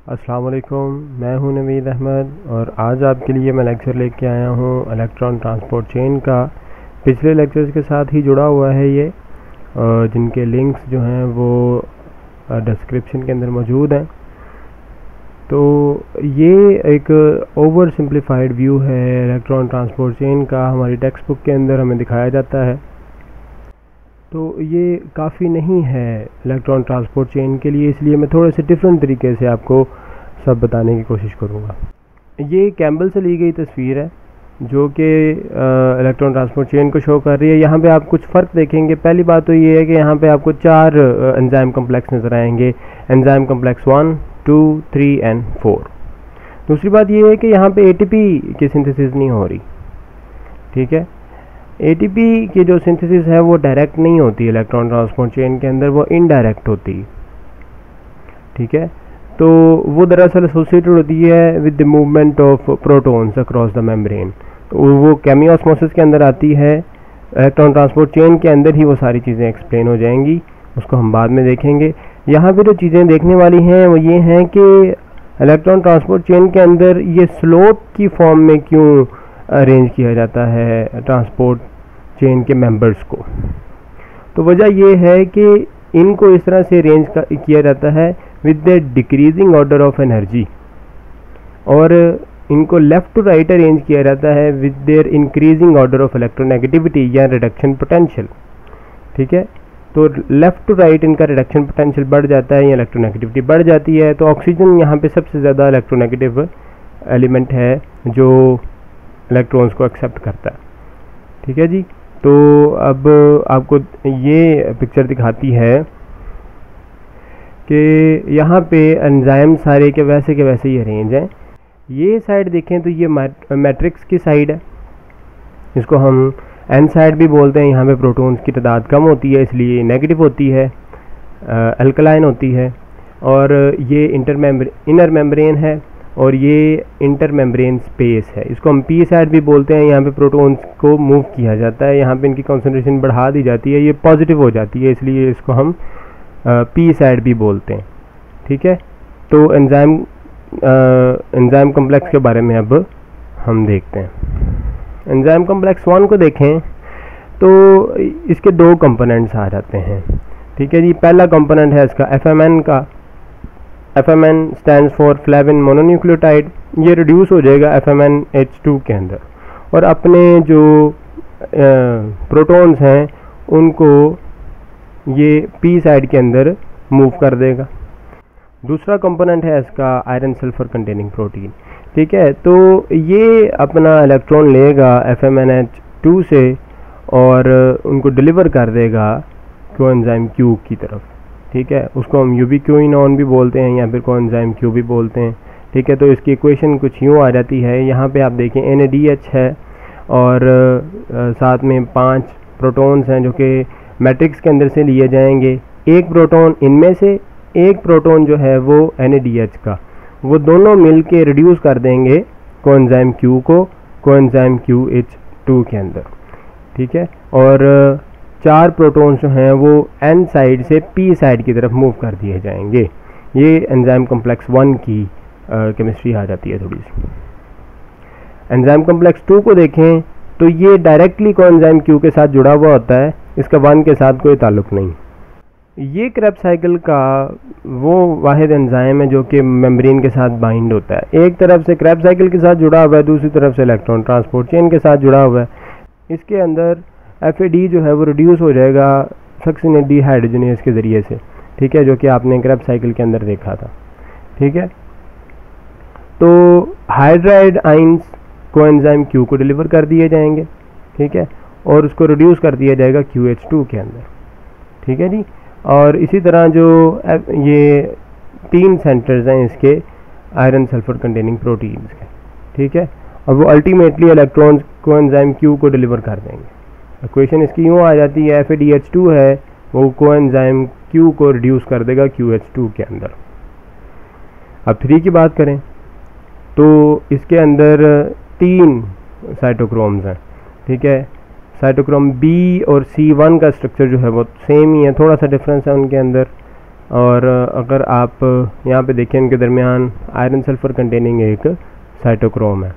अस्सलाम वालेकुम, मैं हूं नवीद अहमद और आज आपके लिए मैं लेक्चर लेके आया हूं इलेक्ट्रॉन ट्रांसपोर्ट चेन का। पिछले लेक्चर्स के साथ ही जुड़ा हुआ है ये, जिनके लिंक्स जो हैं वो डिस्क्रिप्शन के अंदर मौजूद हैं। तो ये एक ओवर सिंप्लीफाइड व्यू है इलेक्ट्रॉन ट्रांसपोर्ट चेन का, हमारी टेक्स्ट बुक के अंदर हमें दिखाया जाता है। तो ये काफ़ी नहीं है इलेक्ट्रॉन ट्रांसपोर्ट चेन के लिए, इसलिए मैं थोड़े से डिफरेंट तरीके से आपको सब बताने की कोशिश करूँगा। ये कैम्बल से ली गई तस्वीर है जो कि इलेक्ट्रॉन ट्रांसपोर्ट चेन को शो कर रही है। यहाँ पे आप कुछ फ़र्क देखेंगे। पहली बात तो ये है कि यहाँ पे आपको 4 एंजाइम कम्प्लेक्स नज़र आएंगे, एंजाइम कम्प्लेक्स 1, 2, 3 एंड 4। दूसरी बात ये है कि यहाँ पे ATP की सिंथेसिस नहीं हो रही, ठीक है। ATP की जो सिंथेसिस है वो डायरेक्ट नहीं होती इलेक्ट्रॉन ट्रांसपोर्ट चेन के अंदर, वो इनडायरेक्ट होती है, ठीक है। तो वो दरअसल एसोसिएटेड होती है with the movement of protons across the membrane. तो वो केमियोस्मोसिस के अंदर आती है, इलेक्ट्रॉन ट्रांसपोर्ट चेन के अंदर ही वो सारी चीज़ें एक्सप्लेन हो जाएंगी, उसको हम बाद में देखेंगे। यहाँ पे जो चीज़ें देखने वाली हैं वो ये हैं कि इलेक्ट्रॉन ट्रांसपोर्ट चेन के अंदर ये स्लोप की फॉर्म में क्यों अरेंज किया जाता है ट्रांसपोर्ट चेन के मेंबर्स को। तो वजह यह है कि इनको इस तरह से अरेंज किया जाता है with the decreasing order of energy, और इनको लेफ़्ट टू राइट अरेंज किया जाता है with their increasing order of electronegativity या रिडक्शन पोटेंशियल, ठीक है। तो लेफ़्ट टू राइट इनका रिडक्शन पोटेंशियल बढ़ जाता है या इलेक्ट्रोनेगेटिविटी बढ़ जाती है। तो ऑक्सीजन यहाँ पे सबसे ज़्यादा इलेक्ट्रोनेगेटिव एलिमेंट है जो इलेक्ट्रॉन्स को एक्सेप्ट करता है, ठीक है जी। तो अब आपको ये पिक्चर दिखाती है कि यहाँ पे एंजाइम सारे के वैसे ही अरेंज हैं। ये साइड देखें तो ये मैट्रिक्स की साइड है, इसको हम एन साइड भी बोलते हैं। यहाँ पे प्रोटॉन्स की तादाद कम होती है इसलिए नेगेटिव होती है, अल्कलाइन होती है। और ये इनर मेम्ब्रेन है और ये इंटर मेम्ब्रेन स्पेस है, इसको हम पी साइड भी बोलते हैं। यहाँ पे प्रोटॉन्स को मूव किया जाता है, यहाँ पे इनकी कॉन्सेंट्रेशन बढ़ा दी जाती है, ये पॉजिटिव हो जाती है, इसलिए इसको हम पी साइड भी बोलते हैं, ठीक है। तो एंजाइम कम्प्लेक्स के बारे में अब हम देखते हैं। एंजाइम कम्प्लेक्स 1 को देखें तो इसके 2 कंपोनेंट्स आ जाते हैं, ठीक है जी। पहला कंपोनेंट है इसका FMN का। FMN stands for flavin mononucleotide. ये रिड्यूस हो जाएगा FMNH2 के अंदर और अपने जो प्रोटॉन्स हैं उनको ये पी साइड के अंदर मूव कर देगा। दूसरा कंपोनेंट है इसका आयरन सल्फर कंटेनिंग प्रोटीन, ठीक है। तो ये अपना इलेक्ट्रॉन लेगा FMNH2 से और उनको डिलीवर कर देगा कोएंजाइम Q की तरफ, ठीक है। उसको हम यूबिक्विनोन भी बोलते हैं या फिर कोएंजाइम Q भी बोलते हैं, ठीक है। तो इसकी इक्वेशन कुछ यूँ आ जाती है। यहाँ पे आप देखें NADH है और साथ में 5 प्रोटॉन्स हैं जो कि मैट्रिक्स के अंदर से लिए जाएंगे। एक प्रोटॉन इनमें से, एक प्रोटॉन जो है वो NADH का, वो दोनों मिल के रिड्यूस कर देंगे कोएंजाइम Q को कोएंजाइम QH2 के अंदर, ठीक है। और 4 प्रोटॉन्स जो हैं वो N साइड से P साइड की तरफ मूव कर दिए जाएंगे। ये एंजाइम कम्प्लेक्स 1 की केमिस्ट्री आ जाती है थोड़ी सी। एंजाइम कम्प्लेक्स 2 को देखें तो ये डायरेक्टली कोएंजाइम Q के साथ जुड़ा हुआ होता है, इसका 1 के साथ कोई ताल्लुक नहीं। ये क्रेब्स साइकिल का वो वाहिद एंजाइम है जो कि मेम्ब्रेन के साथ बाइंड होता है। एक तरफ से क्रेब्स साइकिल के साथ जुड़ा हुआ है, दूसरी तरफ से इलेक्ट्रॉन ट्रांसपोर्ट चेन के साथ जुड़ा हुआ है। इसके अंदर FAD जो है वो रिड्यूस हो जाएगा सक्सिनेट डिहाइड्रोजनेज के ज़रिए से, ठीक है, जो कि आपने क्रेब्स साइकिल के अंदर देखा था, ठीक है। तो हाइड्राइड आइंस कोएंजाइम Q को डिलीवर कर दिए जाएंगे, ठीक है, और उसको रिड्यूस कर दिया जाएगा QH2 के अंदर, ठीक है जी। और इसी तरह जो ये 3 सेंटर्स हैं इसके आयरन सल्फर कंटेनिंग प्रोटीन्स के, ठीक है, और वो अल्टीमेटली इलेक्ट्रॉन्स कोएंजाइम Q को डिलीवर कर देंगे। इक्वेशन इसकी यूँ आ जाती है, FADH2 है वो कोएंजाइम Q को रिड्यूस कर देगा QH2 के अंदर। अब 3 की बात करें तो इसके अंदर 3 साइटोक्रोम्स हैं, ठीक है। साइटोक्रोम B और C1 का स्ट्रक्चर जो है वो सेम ही है, थोड़ा सा डिफरेंस है उनके अंदर। और अगर आप यहाँ पे देखें इनके दरमियान आयरन सल्फर कंटेनिंग एक साइटोक्रोम है।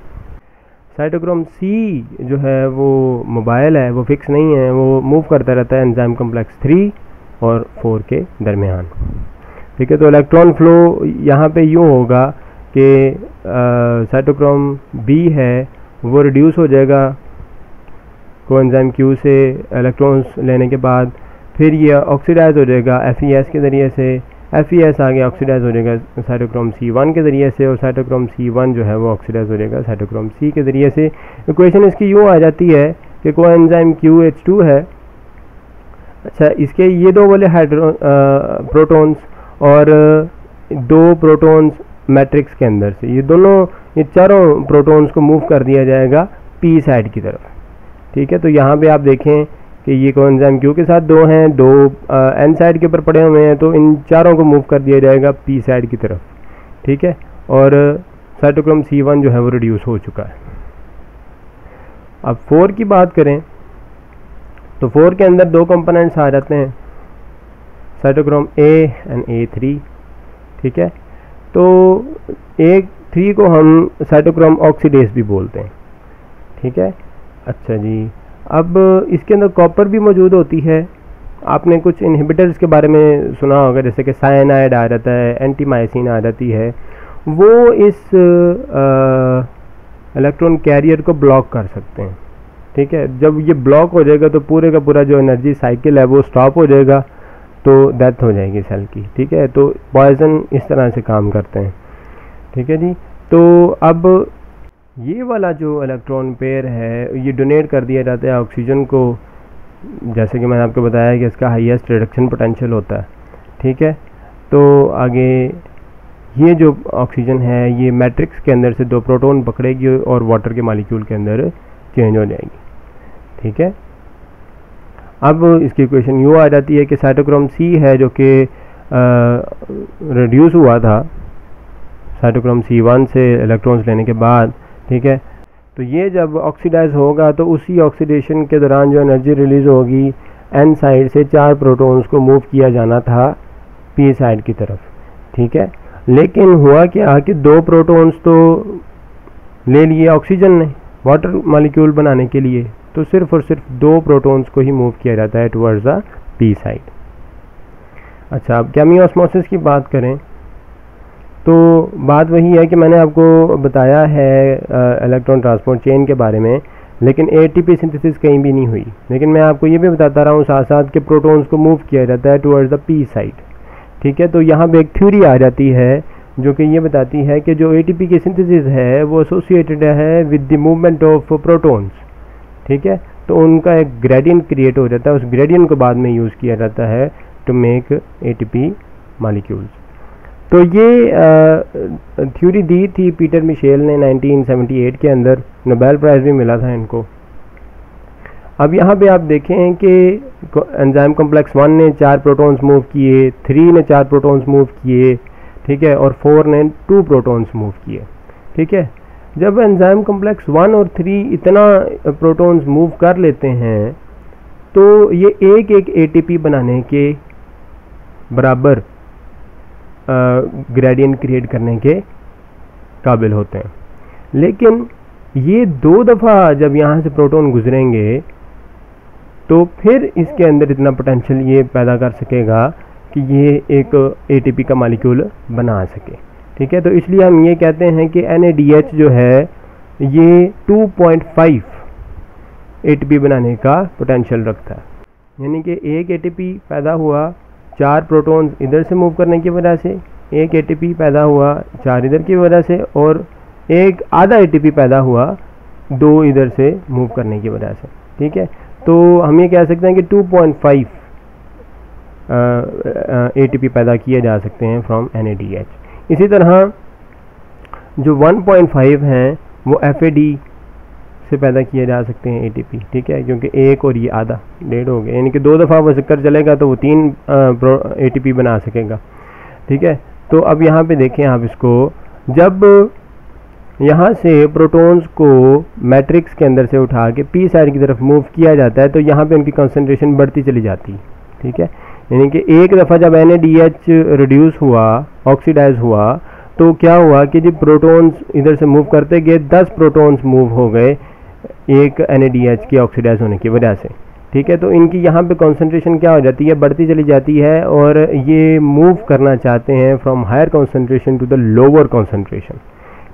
साइटोक्रोम सी जो है वो मोबाइल है, वो फिक्स नहीं है, वो मूव करता रहता है एंजाइम कॉम्प्लेक्स 3 और 4 के दरमियान। ठीक है, तो इलेक्ट्रॉन फ्लो यहाँ पे यूँ होगा कि साइटोक्रोम बी है वो रिड्यूस हो जाएगा कोएंजाइम क्यू से इलेक्ट्रॉन्स लेने के बाद, फिर ये ऑक्सीडाइज हो जाएगा FeS के ज़रिए से, FeS आगे ऑक्सीडाइज हो जाएगा साइटोक्रोम C1 के ज़रिए से, और साइटोक्रोम C1 जो है वो ऑक्सीडाइज हो जाएगा साइटोक्रोम C के ज़रिए से। इक्वेशन इसकी यूँ आ जाती है कि कोएंजाइम QH2 है, अच्छा इसके ये दो वाले प्रोटॉन्स और दो प्रोटॉन्स मैट्रिक्स के अंदर से, ये चारों प्रोटॉन्स को मूव कर दिया जाएगा P साइड की तरफ। ठीक है, तो यहाँ पे आप देखें कि ये कोएंजाइम क्यू के साथ दो हैं, दो N साइड के ऊपर पड़े हुए हैं, तो इन चारों को मूव कर दिया जाएगा P साइड की तरफ। ठीक है, और साइटोक्रोम C1 जो है वो रिड्यूस हो चुका है। अब 4 की बात करें तो 4 के अंदर दो कंपोनेंट्स आ जाते हैं, साइटोक्रोम A एंड A3। ठीक है, तो A3 को हम साइटोक्रोम ऑक्सीडेज भी बोलते हैं। ठीक है, अच्छा जी, अब इसके अंदर कॉपर भी मौजूद होती है। आपने कुछ इनहिबिटर्स के बारे में सुना होगा, जैसे कि साइनाइड आ जाता है, एंटीमाइसिन आ जाती है, वो इस इलेक्ट्रॉन कैरियर को ब्लॉक कर सकते हैं। ठीक है, जब ये ब्लॉक हो जाएगा तो पूरे का पूरा जो एनर्जी साइकिल है वो स्टॉप हो जाएगा, तो डेथ हो जाएगी सेल की। ठीक है, तो पॉइजन इस तरह से काम करते हैं। ठीक है जी, तो अब ये वाला जो इलेक्ट्रॉन पेयर है ये डोनेट कर दिया जाता है ऑक्सीजन को, जैसे कि मैंने आपको बताया कि इसका हाईएस्ट रिडक्शन पोटेंशियल होता है। ठीक है, तो आगे ये जो ऑक्सीजन है ये मैट्रिक्स के अंदर से दो प्रोटॉन पकड़ेगी और वाटर के मॉलिक्यूल के अंदर चेंज हो जाएगी। ठीक है, अब इसकी इक्वेशन यूँ आ जाती है कि साइटोक्रोम C है जो कि रिड्यूस हुआ था साइटोक्रोम C1 से इलेक्ट्रॉन्स लेने के बाद। ठीक है, तो ये जब ऑक्सीडाइज होगा तो उसी ऑक्सीडेशन के दौरान जो एनर्जी रिलीज होगी N साइड से 4 प्रोटॉन्स को मूव किया जाना था P साइड की तरफ। ठीक है, लेकिन हुआ क्या कि 2 प्रोटॉन्स तो ले लिए ऑक्सीजन ने वाटर मॉलिक्यूल बनाने के लिए, तो सिर्फ और सिर्फ 2 प्रोटॉन्स को ही मूव किया जाता है टुवर्ड्स द P साइड। अच्छा, अब केमियोस्मोसिस की बात करें तो बात वही है कि मैंने आपको बताया है इलेक्ट्रॉन ट्रांसपोर्ट चेन के बारे में, लेकिन ATP सिंथेसिस कहीं भी नहीं हुई। लेकिन मैं आपको ये भी बताता रहा हूँ साथ साथ कि प्रोटॉन्स को मूव किया जाता है टुवर्ड्स द P साइड। ठीक है, तो यहाँ पे एक थ्योरी आ जाती है जो कि ये बताती है कि जो ATP की सिंथेसिस है वो एसोसिएटेड है with the movement of protons. ठीक है, तो उनका एक ग्रेडियंट क्रिएट हो जाता है, उस ग्रेडियंट को बाद में यूज़ किया जाता है टू मेक ATP मॉलिक्यूल्स। तो ये थ्योरी दी थी पीटर मिशेल ने 1978 के अंदर, नोबेल प्राइज़ भी मिला था इनको। अब यहाँ पे आप देखें कि एंजाइम कॉम्प्लेक्स 1 ने 4 प्रोटॉन्स मूव किए, 3 ने 4 प्रोटॉन्स मूव किए, ठीक है, और 4 ने 2 प्रोटॉन्स मूव किए। ठीक है, जब एंजाइम कॉम्प्लेक्स 1 और 3 इतना प्रोटॉन्स मूव कर लेते हैं तो ये एक एक ATP बनाने के बराबर ग्रेडियंट क्रिएट करने के काबिल होते हैं। लेकिन ये 2 दफ़ा जब यहाँ से प्रोटॉन गुजरेंगे तो फिर इसके अंदर इतना पोटेंशियल ये पैदा कर सकेगा कि ये एक ATP का मॉलिक्यूल बना सके। ठीक है, तो इसलिए हम ये कहते हैं कि NADH जो है ये 2.5 ATP बनाने का पोटेंशियल रखता है। यानी कि एक ATP पैदा हुआ 4 प्रोटॉन्स इधर से मूव करने की वजह से, एक ATP पैदा हुआ 4 इधर की वजह से, और एक आधा ATP पैदा हुआ 2 इधर से मूव करने की वजह से। ठीक है, तो हम ये कह सकते हैं कि 2.5 ATP पैदा किए जा सकते हैं फ्रॉम NADH। इसी तरह जो 1.5 हैं वो FAD से पैदा किए जा सकते हैं ATP। ठीक है, क्योंकि एक और ये आधा 1.5 हो गए, यानी कि 2 दफ़ा वो चक्कर चलेगा तो वो 3 ATP बना सकेगा। ठीक है, तो अब यहाँ पे देखें आप इसको, जब यहाँ से प्रोटॉन्स को मैट्रिक्स के अंदर से उठा के P साइड की तरफ मूव किया जाता है तो यहाँ पे उनकी कंसंट्रेशन बढ़ती चली जाती है। ठीक है, यानी कि एक दफ़ा जब NADH रिड्यूस हुआ, ऑक्सीडाइज हुआ, तो क्या हुआ कि जब प्रोटॉन्स इधर से मूव करते गए 10 प्रोटॉन्स मूव हो गए एक NADH की ऑक्सीडाइज होने की वजह से। ठीक है, तो इनकी यहाँ पे कॉन्सेंट्रेशन क्या हो जाती है, बढ़ती चली जाती है, और ये मूव करना चाहते हैं from higher concentration to the lower concentration.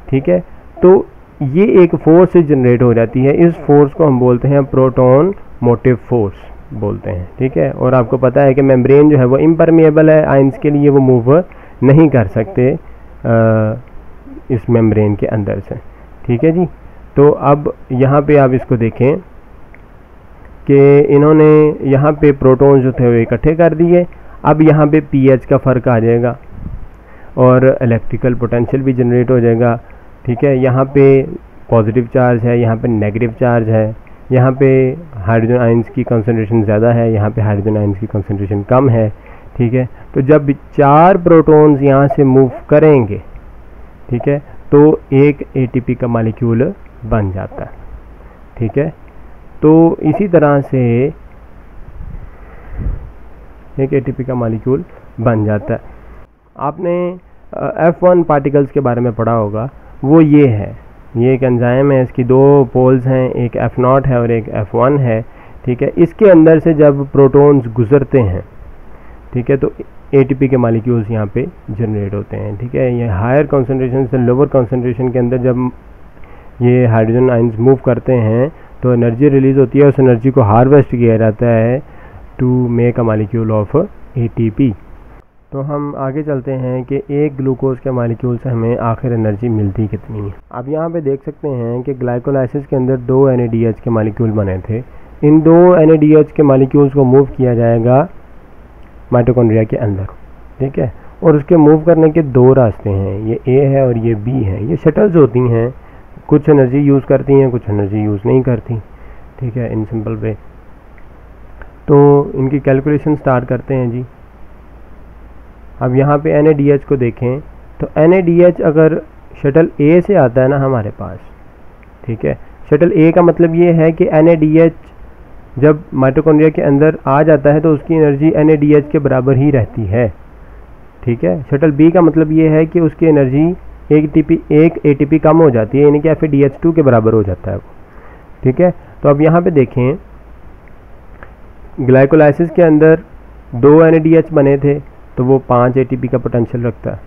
ठीक है, तो ये एक फोर्स से जनरेट हो जाती है। इस फोर्स को हम बोलते हैं प्रोटॉन मोटिव फोर्स बोलते हैं। ठीक है, और आपको पता है कि मेम्ब्रेन जो है वो इम्परमिएबल है, आइंस के लिए वो मूव नहीं कर सकते इस मेम्ब्रेन के अंदर से। ठीक है जी, तो अब यहाँ पे आप इसको देखें कि इन्होंने यहाँ पे प्रोटॉन्स जो थे वो इकट्ठे कर दिए। अब यहाँ पे pH का फ़र्क आ जाएगा और इलेक्ट्रिकल पोटेंशियल भी जनरेट हो जाएगा। ठीक है, यहाँ पे पॉजिटिव चार्ज है, यहाँ पे नेगेटिव चार्ज है, यहाँ पे हाइड्रोजन आयंस की कंसंट्रेशन ज़्यादा है, यहाँ पे हाइड्रोजन आयंस की कंसंट्रेशन कम है। ठीक है, तो जब 4 प्रोटॉन्स यहाँ से मूव करेंगे, ठीक है, तो एक ATP का मॉलिक्यूल बन जाता है। ठीक है, तो इसी तरह से एक ATP का मॉलिक्यूल बन जाता है। आपने F1 पार्टिकल्स के बारे में पढ़ा होगा, वो ये है, ये एक एंजाइम है, इसकी 2 पोल्स हैं, एक F0 है और एक F1 है। ठीक है, इसके अंदर से जब प्रोटॉन्स गुजरते हैं, ठीक है, तो ATP के मॉलिक्यूल्स यहाँ पे जनरेट होते हैं। ठीक है, ये हायर कॉन्सेंट्रेशन से लोअर कॉन्सेंट्रेशन के अंदर जब ये हाइड्रोजन आयंस मूव करते हैं तो एनर्जी रिलीज होती है, उस एनर्जी को हार्वेस्ट किया जाता है to make a molecule of ATP। तो हम आगे चलते हैं कि एक ग्लूकोज के मॉलिक्यूल से हमें आखिर एनर्जी मिलती कितनी है। आप यहाँ पे देख सकते हैं कि ग्लाइकोलाइसिस के अंदर 2 NADH के मॉलिक्यूल बने थे। इन 2 NADH के मॉलिक्यूल्स को मूव किया जाएगा माइटोकॉन्ड्रिया के अंदर। ठीक है, और उसके मूव करने के 2 रास्ते हैं, ये A है और ये B है। ये शटल्स होती हैं, कुछ एनर्जी यूज़ करती हैं, कुछ एनर्जी यूज़ नहीं करती। ठीक है, इन सिंपल वे। तो इनकी कैलकुलेशन स्टार्ट करते हैं जी। अब यहाँ पे NADH को देखें तो NADH अगर शटल A से आता है ना हमारे पास, ठीक है, शटल A का मतलब ये है कि NADH जब माइटोकॉन्ड्रिया के अंदर आ जाता है तो उसकी एनर्जी NADH के बराबर ही रहती है। ठीक है, शटल B का मतलब ये है कि उसकी एनर्जी एक ATP कम हो जाती है, यानी कि FADH2 के बराबर हो जाता है वो। ठीक है, तो अब यहाँ पे देखें, ग्लाइकोलाइसिस के अंदर 2 NADH बने थे तो वो 5 ATP का पोटेंशियल रखता है।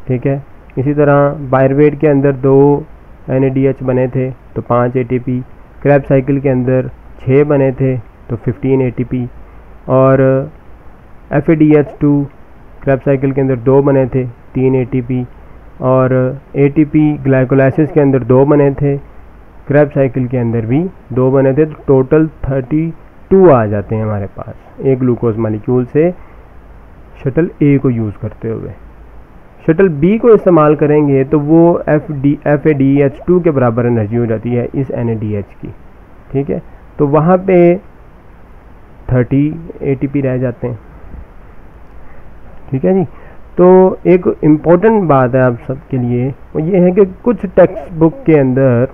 ठीक है, इसी तरह पायरुवेट के अंदर 2 NADH बने थे तो 5 ATP, क्रैब साइकिल के अंदर 6 बने थे तो 15 ATP, और FADH2 क्रैब साइकिल के अंदर 2 बने थे 3 ATP, और ATP ग्लाइकोलाइसिस के अंदर 2 बने थे, क्रैब साइकिल के अंदर भी 2 बने थे, तो टोटल 32 आ जाते हैं हमारे पास एक ग्लूकोज मॉलिक्यूल से शटल A को यूज़ करते हुए। शटल B को इस्तेमाल करेंगे तो वो FADH2 के बराबर एनर्जी हो जाती है इस NADH की। ठीक है, तो वहाँ पे 30 ATP रह जाते हैं। ठीक है जी, तो एक इम्पॉर्टेंट बात है आप सबके लिए, वो ये है कि कुछ टेक्स्ट बुक के अंदर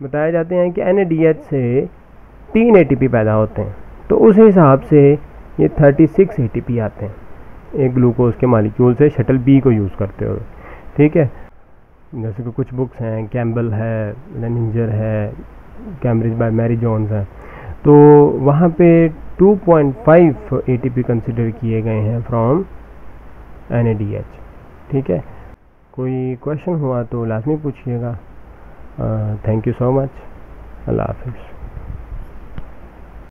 बताए जाते हैं कि NADH से 3 ATP पैदा होते हैं, तो उस हिसाब से ये 36 ATP आते हैं एक ग्लूकोज के मॉलिक्यूल से शटल B को यूज़ करते हुए। ठीक है, जैसे कि कुछ बुक्स हैं, कैम्बल है, लेनिंजर है, कैम्ब्रिज बाय मैरी जोन्स है, तो वहाँ पे 2.5 ATP कंसिडर किए गए हैं फ्रॉम NADH। ठीक है, कोई क्वेश्चन हुआ तो लाजमी पूछिएगा। Thank you so much. अल्लाह हाफिज़।